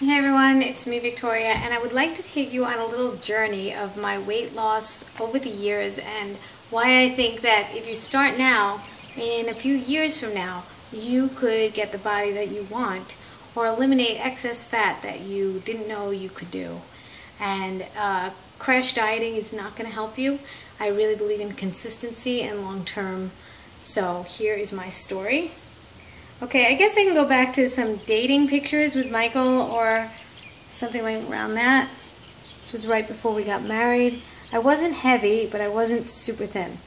Hey everyone, it's me Victoria, and I would like to take you on a little journey of my weight loss over the years and why I think that if you start now, in a few years from now, you could get the body that you want or eliminate excess fat that you didn't know you could do. And crash dieting is not going to help you. I really believe in consistency and long-term. So here is my story. Okay, I guess I can go back to some dating pictures with Michael or something like around that. This was right before we got married. I wasn't heavy, but I wasn't super thin.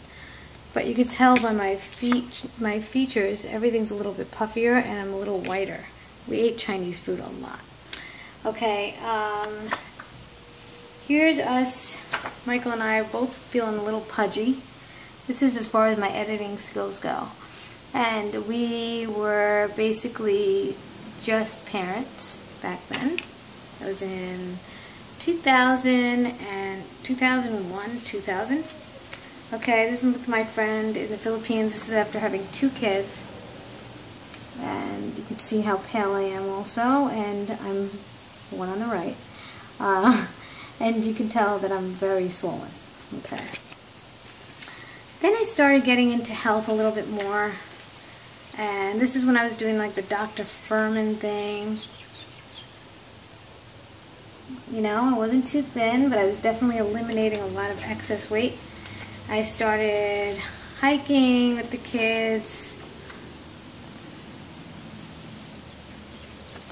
But you could tell by my features, everything's a little bit puffier and I'm a little whiter. We ate Chinese food a lot. Okay, here's us. Michael and I are both feeling a little pudgy. This is as far as my editing skills go. And we were basically just parents back then. That was in 2001, 2000. Okay, this is with my friend in the Philippines. This is after having 2 kids. And you can see how pale I am also. And I'm the one on the right. And you can tell that I'm very swollen. Okay. Then I started getting into health a little bit more. And this is when I was doing like the Dr. Furman thing. You know, I wasn't too thin, but I was definitely eliminating a lot of excess weight. I started hiking with the kids.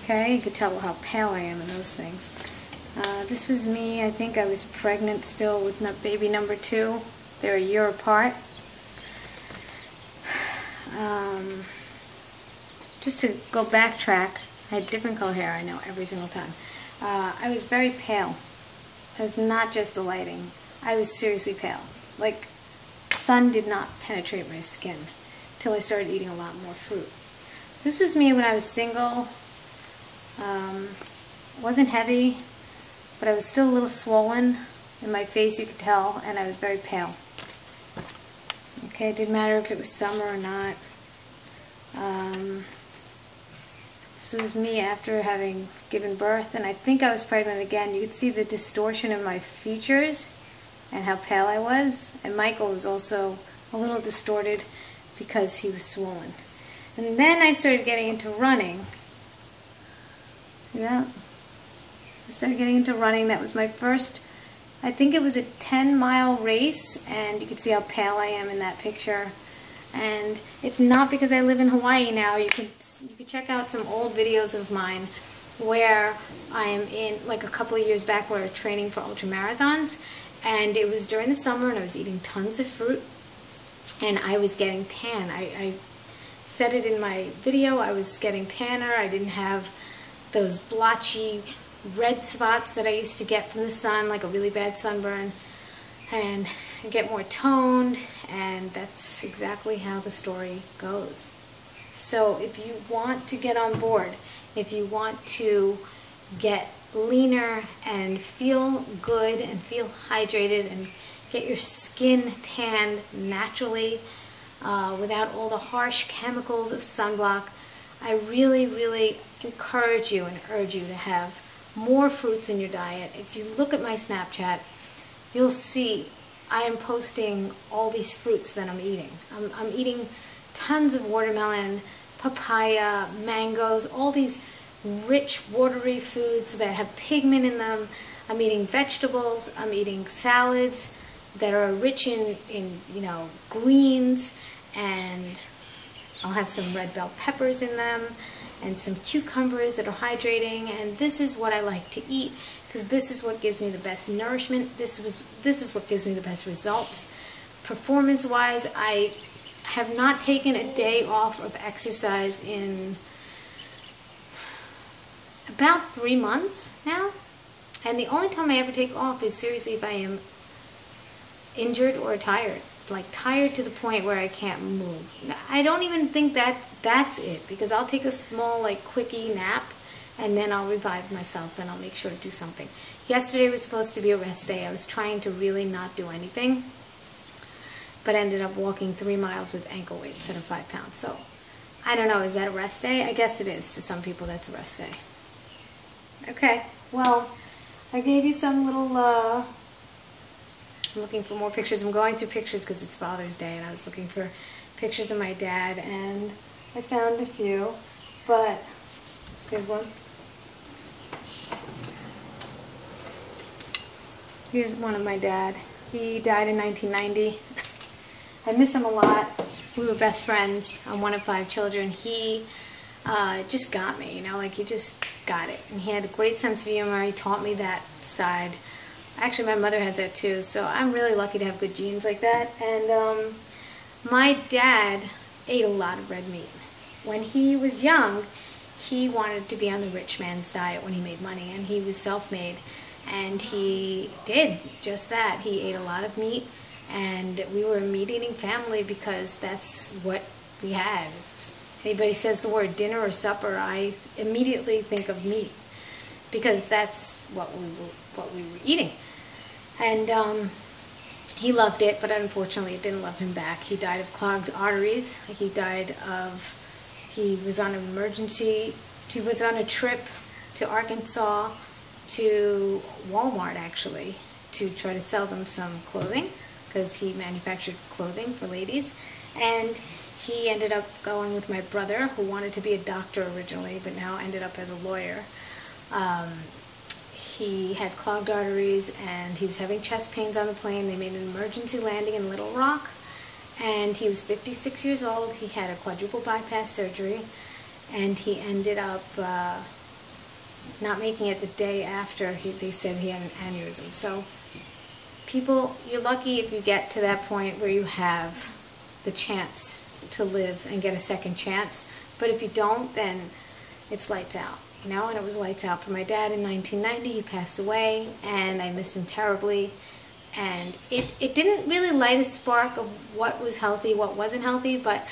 Okay, you could tell how pale I am in those things. This was me. I think I was pregnant still with baby number 2. They're a year apart. Just to go backtrack, I had different color hair, I know, every single time. I was very pale. It was not just the lighting. I was seriously pale. Like, sun did not penetrate my skin till I started eating a lot more fruit. This was me when I was single. Wasn't heavy, but I was still a little swollen. In my face you could tell, and I was very pale. Okay, it didn't matter if it was summer or not. This was me after having given birth, and I think I was pregnant again. You could see the distortion of my features and how pale I was. And Michael was also a little distorted because he was swollen. And then I started getting into running. See that? I started getting into running. That was my first, I think it was a 10-mile race, and you can see how pale I am in that picture. And it's not because I live in Hawaii now. You could check out some old videos of mine where I am in, like a couple of years back, where I was training for ultra marathons, and it was during the summer, and I was eating tons of fruit, and I was getting tan. I said it in my video. I was getting tanner. I didn't have those blotchy red spots that I used to get from the sun, like a really bad sunburn, and get more toned, and that's exactly how the story goes. So if you want to get on board, if you want to get leaner and feel good and feel hydrated and get your skin tanned naturally without all the harsh chemicals of sunblock, I really, really encourage you and urge you to have more fruits in your diet. If you look at my Snapchat, you'll see I am posting all these fruits that I'm eating. I'm eating tons of watermelon, papaya, mangoes, all these rich, watery foods that have pigment in them. I'm eating vegetables. I'm eating salads that are rich in you know, greens, and I'll have some red bell peppers in them, and some cucumbers that are hydrating. And this is what I like to eat, because this is what gives me the best nourishment. This is what gives me the best results. Performance-wise, I have not taken a day off of exercise in about 3 months now. And the only time I ever take off is seriously if I am injured or tired. Like tired to the point where I can't move. I don't even think that's it, because I'll take a small, like, quickie nap, and then I'll revive myself and I'll make sure to do something. Yesterday was supposed to be a rest day. I was trying to really not do anything, but ended up walking 3 miles with ankle weights at 5 pounds. So I don't know, is that a rest day? I guess it is. To some people, that's a rest day. Okay, well, I gave you some little, I'm looking for more pictures. I'm going through pictures because it's Father's Day, and I was looking for pictures of my dad, and I found a few, but here's one. Here's one of my dad. He died in 1990. I miss him a lot. We were best friends. I'm one of 5 children. He just got me, you know, like he just got it. And he had a great sense of humor. He taught me that side. Actually, my mother has that too, so I'm really lucky to have good genes like that. And my dad ate a lot of red meat. When he was young, he wanted to be on the rich man's diet when he made money, and he was self-made. And he did just that. He ate a lot of meat, and we were a meat-eating family because that's what we had. If anybody says the word dinner or supper, I immediately think of meat because that's what we were eating. And he loved it, but unfortunately it didn't love him back. He died of clogged arteries. He was on a trip to Arkansas, to Walmart actually, to try to sell them some clothing because he manufactured clothing for ladies, and he ended up going with my brother, who wanted to be a doctor originally but now ended up as a lawyer. He had clogged arteries and he was having chest pains on the plane. They made an emergency landing in Little Rock, and he was 56 years old. He had a quadruple bypass surgery, and he ended up not making it the day after. They said he had an aneurysm. So people, you're lucky if you get to that point where you have the chance to live and get a second chance. But if you don't, then it's lights out, you know. And it was lights out for my dad in 1990. He passed away, and I miss him terribly. And it didn't really light a spark of what was healthy, what wasn't healthy, but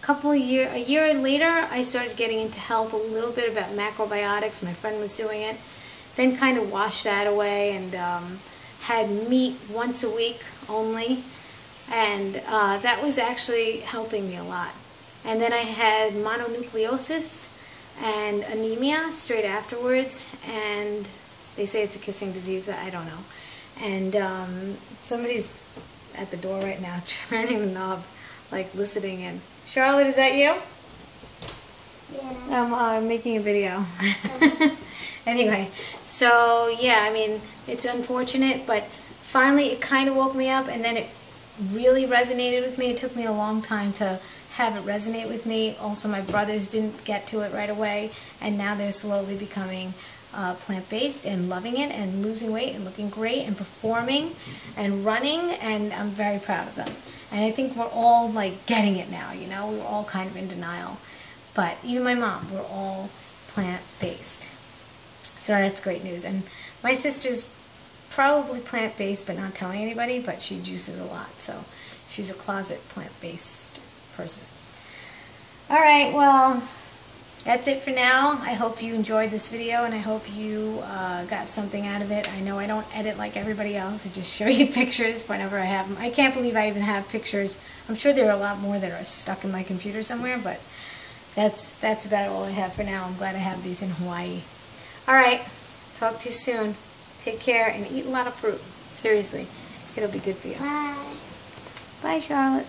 a year later, I started getting into health a little bit about macrobiotics. My friend was doing it. Then kind of washed that away and had meat once a week only. And that was actually helping me a lot. And then I had mononucleosis and anemia straight afterwards. And they say it's a kissing disease. I don't know. And somebody's at the door right now turning the knob, like listening in. Charlotte, is that you? Yeah. I'm making a video. Anyway, so yeah, I mean, it's unfortunate, but finally it kind of woke me up, and then it really resonated with me. It took me a long time to have it resonate with me. Also, my brothers didn't get to it right away, and now they're slowly becoming plant-based and loving it and losing weight and looking great and performing and running, and I'm very proud of them. And I think we're all like getting it now, you know. We were all kind of in denial, but even my mom, we're all plant-based. So that's great news. And my sister's probably plant-based but not telling anybody, but she juices a lot, so she's a closet plant-based person. Alright, well, that's it for now. I hope you enjoyed this video, and I hope you got something out of it. I know I don't edit like everybody else. I just show you pictures whenever I have them. I can't believe I even have pictures. I'm sure there are a lot more that are stuck in my computer somewhere, but that's about all I have for now. I'm glad I have these in Hawaii. Alright, talk to you soon. Take care and eat a lot of fruit. Seriously, it'll be good for you. Bye. Bye, Charlotte.